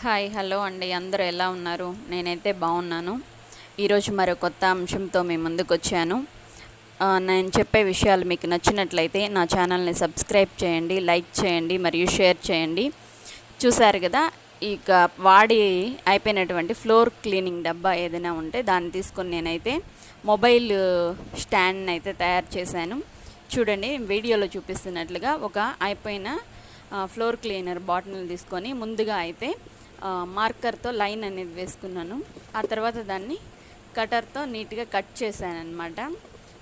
Hi hello అండి, అందరూ ఎలా ఉన్నారు? నేనైతే బాగున్నాను. ఈరోజు మరో కొత్త అంశంతో మీ ముందుకు వచ్చాను. నేను చెప్పే విషయాలు మీకు నచ్చినట్లయితే నా ఛానల్ని సబ్స్క్రైబ్ చేయండి, లైక్ చేయండి మరియు షేర్ చేయండి. చూశారు కదా, ఇక వాడి అయిపోయినటువంటి ఫ్లోర్ క్లీనింగ్ డబ్బా ఏదైనా ఉంటే దాన్ని తీసుకొని నేనైతే మొబైల్ స్టాండ్ని అయితే తయారు చేశాను. చూడండి, వీడియోలో చూపిస్తున్నట్లుగా ఒక అయిపోయిన ఫ్లోర్ క్లీనర్ బాటిల్ని తీసుకొని ముందుగా అయితే మార్కర్తో లైన్ అనేది వేసుకున్నాను. ఆ తర్వాత దాన్ని కటర్తో నీట్గా కట్ చేశాను అనమాట.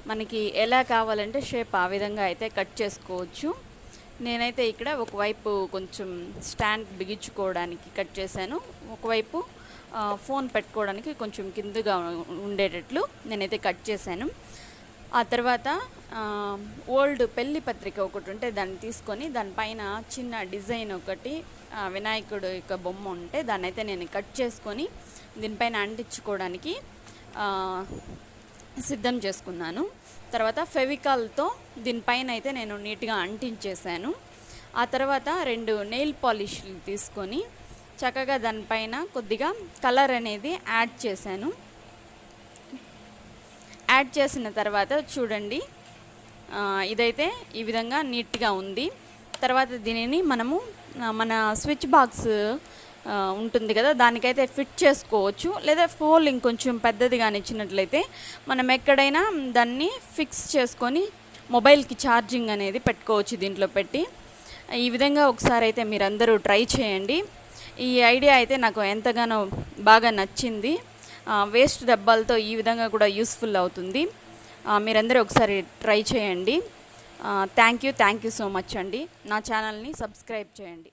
మనకి ఎలా కావాలంటే షేప్ ఆ విధంగా అయితే కట్ చేసుకోవచ్చు. నేనైతే ఇక్కడ ఒకవైపు కొంచెం స్టాండ్ బిగించుకోవడానికి కట్ చేశాను, ఒకవైపు ఫోన్ పెట్టుకోవడానికి కొంచెం కిందగా ఉండేటట్లు నేనైతే కట్ చేశాను. ఆ తర్వాత ఓల్డ్ పెళ్లి పత్రిక ఒకటి ఉంటే దాన్ని తీసుకొని దానిపైన చిన్న డిజైన్ ఒకటి వినాయకుడు యొక్క బొమ్మ ఉంటే దాన్ని అయితే నేను కట్ చేసుకొని దీనిపైన అంటించుకోవడానికి సిద్ధం చేసుకున్నాను. తర్వాత ఫెవికాల్తో దీనిపైన అయితే నేను నీట్గా అంటించేసాను. ఆ తర్వాత 2 నెయిల్ పాలిష్లు తీసుకొని చక్కగా దానిపైన కొద్దిగా కలర్ అనేది యాడ్ చేశాను. యాడ్ చేసిన తర్వాత చూడండి, ఇదైతే ఈ విధంగా నీట్గా ఉంది. తర్వాత దీనిని మనము మన స్విచ్ బాక్స్ ఉంటుంది కదా, దానికైతే ఫిట్ చేసుకోవచ్చు. లేదా హోల్ ఇంకొంచెం పెద్దదిగా ఇచ్చినట్లయితే మనం ఎక్కడైనా దాన్ని ఫిక్స్ చేసుకొని మొబైల్కి ఛార్జింగ్ అనేది పెట్టుకోవచ్చు దీంట్లో పెట్టి. ఈ విధంగా ఒకసారి అయితే మీరందరూ ట్రై చేయండి. ఈ ఐడియా అయితే నాకు ఎంతగానో బాగా నచ్చింది. వేస్ట్ డబ్బాలతో ఈ విధంగా కూడా యూస్ఫుల్ అవుతుంది. మీరందరూ ఒకసారి ట్రై చేయండి. థ్యాంక్ యూ సో మచ్ అండి. నా ఛానల్ని సబ్స్క్రైబ్ చేయండి.